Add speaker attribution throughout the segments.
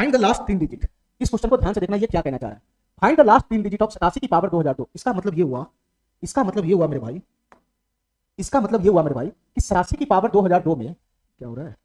Speaker 1: Find the last 3 digit. इस question को ध्यान से देखना, ये क्या कहना चाह रहा है। Find the last 3 digit of 87 की पावर 2002। इसका मतलब ये हुआ, इसका मतलब ये हुआ मेरे भाई, इसका मतलब ये हुआ मेरे भाई कि 87 की पावर 2002 में क्या हो रहा है।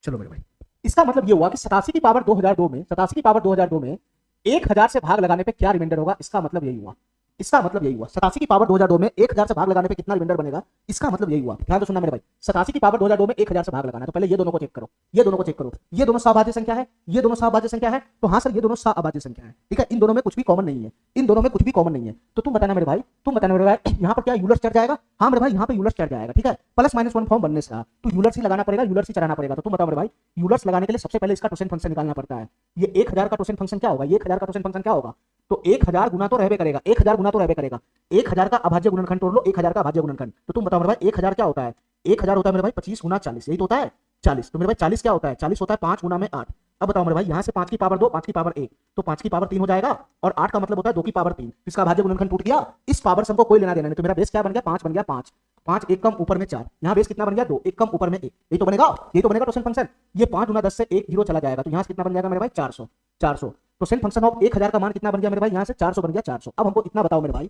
Speaker 1: चलो मेरे भाई, इसका मतलब ये हुआ कि 87 की पावर 2002 में, 87 की पावर 2002 में 1000 से भाग लगाने पे क्या रिमाइंडर होगा। इसका मतलब यही हुआ, इसका मतलब यही हुआ 87 की पावर 2002 में 1000 से भाग लगाने पे कितना रिमाइंडर बनेगा। इसका मतलब यही हुआ, ध्यान से सुनना मेरे भाई। 87 की पावर 2002 में 1000 से भाग लगाना है, तो पहले ये दोनों को चेक करो, ये दोनों को चेक करो। ये दोनों सभाज्य संख्या है, ये दोनों सभाज्य संख्या है, तो हाँ सर ये दोनों सभाज्य संख्या है, ठीक है। इन दोनों में कुछ भी कॉमन नहीं है, इन दोनों में कुछ भी कॉमन नहीं है। तो तुम बताना मेरे भाई, तुम बताना मेरे भाई, यहाँ पर क्या यूलर्स चढ़ जाएगा। हाँ मेरे भाई, यहाँ पे यूलर्स चढ़ जाएगा, ठीक है। +-1 फॉर्म बनने से तो यूलर्स ही लगाना पड़ेगा, यूलर्स ही चढ़ाना पड़ेगा। तो तुम बताओ मेरे भाई, यूलर्स लगाने के लिए सबसे पहले इसका टोसेन फंक्शन निकालना पड़ता है। ये 1000 का टोसेन फंक्शन क्या होगा, ये 1000 का टोसेन फंक्शन क्या होगा। तो 1000 गुना तो रहबे करेगा, 1000 गुना तो रहबे करेगा। 1000 का अभाज्य गुणनखंड तोड़ लो, 1000 का अभाज्य गुणनखंड। तो तुम बताओ मेरे भाई 1000 क्या होता है। 1000 होता है मेरे भाई 25 गुना 40, यही तो होता है 40। तो मेरे भाई 40 क्या होता है, 40 होता है 5 गुना में 8। अब बताओ मेरे भाई, यहाँ से 5 की पावर 2, 5 की पावर 1, तो 5 की पावर 3 हो जाएगा, और 8 का मतलब होता है 2 की पावर 3। इसका अभाज्य गुणनखंड टूट गया। इस पावर से हमको कोई लेना देना नहीं। तो मेरा बेस क्या बन गया, 5 बन गया, 5 5 एक कम ऊपर में 4। यहाँ बेस कितना बन गया, 2 एक कम ऊपर में 1। यही तो बनेगा, यही तो बनेगा टोसेन फंक्शन। ये 5 गुना 10 से 1 0 चला जाएगा, तो यहाँ से कितना बन जाएगा मेरे भाई 400। 400 टोसेन फंक्शन ऑफ 1000 का मान कितना बन गया मेरे भाई, यहाँ से 400 बन गया, 400। अब हमको इतना बताओ मेरे भाई,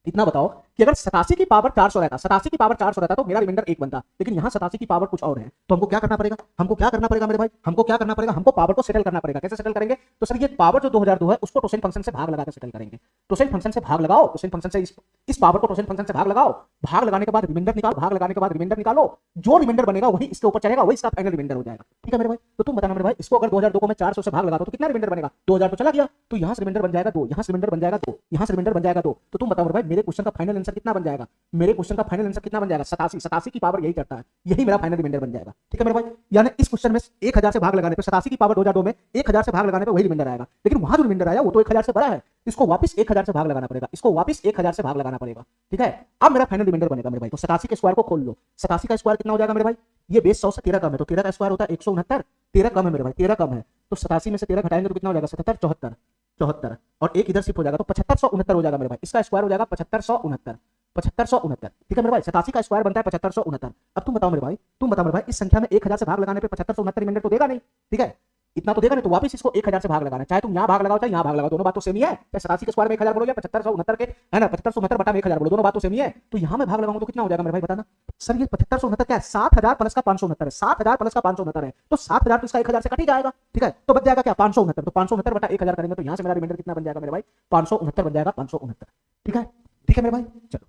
Speaker 1: इतना बताओ कि अगर 87 की पावर 400 रहता, 87 की पावर 400 रहता तो मेरा रिमाइंडर 1 बनता, लेकिन यहाँ 87 की पावर कुछ और है। तो हमको क्या करना पड़ेगा, हमको क्या करना पड़ेगा मेरे भाई, हमको क्या करना पड़ेगा, हमको पावर को सेटल करना पड़ेगा। कैसे सेटल करेंगे, तो सर ये पावर जो 2002 है उसको टोसेन फंक्शन से भाग लगाकर सेटल करेंगे। टोसेन फंक्शन से भाग लगाओ, टोसेन फंक्शन से इस पावर को टोसेन फंक्शन से भाग लगाओ, भाग लगाने के बाद रिमाइंडर निकालो, भाग लगाने के बाद रिमाइंडर निकालो। जो रिमाइंडर बनेगा वही इसके ऊपर चलेगा, वही इसका फाइनल रिमाइंडर हो जाएगा, ठीक है मेरे भाई। तो तुम बताना मेरे भाई, इसको अगर 2002 को मैं 400 से भाग लगा तो कितना रिमाइंडर बनेगा, 2000 तो चला गया, तो यहाँ से रिमाइंडर बन जाएगा 2, यहाँ से रिमाइंडर बन जाएगा 2, यहाँ से रिमाइंडर बन जाएगा 2। तो तुम बताओ मेरे भाई, मेरे क्वेश्चन का फाइनल आंसर कितना बन जाएगा, मेरे क्वेश्चन का फाइनल आंसर कितना बन जाएगा 87। 87 की पावर यही करता है, यही मेरा फाइनल रिमाइंडर बन जाएगा, ठीक है मेरे भाई। यानी इस क्वेश्चन में 1000 से भाग लगाने पे 87 की पावर 2002 में 1000 से भाग लगाने पे वही रिमाइंडर आएगा, लेकिन वहां जो रिमाइंडर आया वो तो 1000 से बड़ा है, इसको वापस 1000 से भाग लगाना पड़ेगा, इसको वापस 1000 से भाग लगाना पड़ेगा, ठीक है। अब मेरा फाइनल रिमाइंडर बनेगा मेरे भाई। तो 87 के स्क्वायर को खोल लो, 87 का स्क्वायर कितना हो जाएगा मेरे भाई, ये बेस 100 से 13 कम है, तो 13 का स्क्वायर होता है 169, 13 कम है मेरे भाई, 13 कम है। तो 87 में से 13 घटाएंगे तो कितना हो जाएगा, 77, 74, 74, और एक इधर शिफ्ट हो जाएगा तो 7569 हो जाएगा मेरे भाई। इसका स्क्वायर हो जाएगा 7569, 7569, ठीक है मेरे भाई। 87 का स्क्वायर बनता है 7569। अब तुम बताओ मेरे भाई, तुम बताओ मेरे भाई, इस संख्या में 1000 से भाग लगाने पे 7569 रिमाइंडर तो देगा नहीं, ठीक है, इतना तो देगा नहीं। तो वापस इसको 1000 से भाग लगाना है, चाहे तुम यहाँ भाग लगाओ चाहे यहाँ भाग लगाओ, दोनों बात तो सेम ही है। चाहे 87 के स्क्वायर में 1000 बोलो या 7569 के, है ना, 7569 बटा में 1000 बोलो, दोनों बात तो सेम ही है। तो यहाँ मैं भाग लगाऊंगा तो कितना हो जाएगा मेरे भाई, बताना सर। ये 7569 क्या है, 7000 प्लस का 569 है, 7000 प्लस का 569 है, तो 7000 इसका 1000 से कट ही जाएगा, ठीक है। तो बच जाएगा क्या, 569। तो 569 बटा 1000 करेंगे तो यहाँ से मेरा रिमाइंडर कितना बन जाएगा मेरे भाई, 569 बन जाएगा, 569, ठीक है, ठीक है मेरे भाई। चलो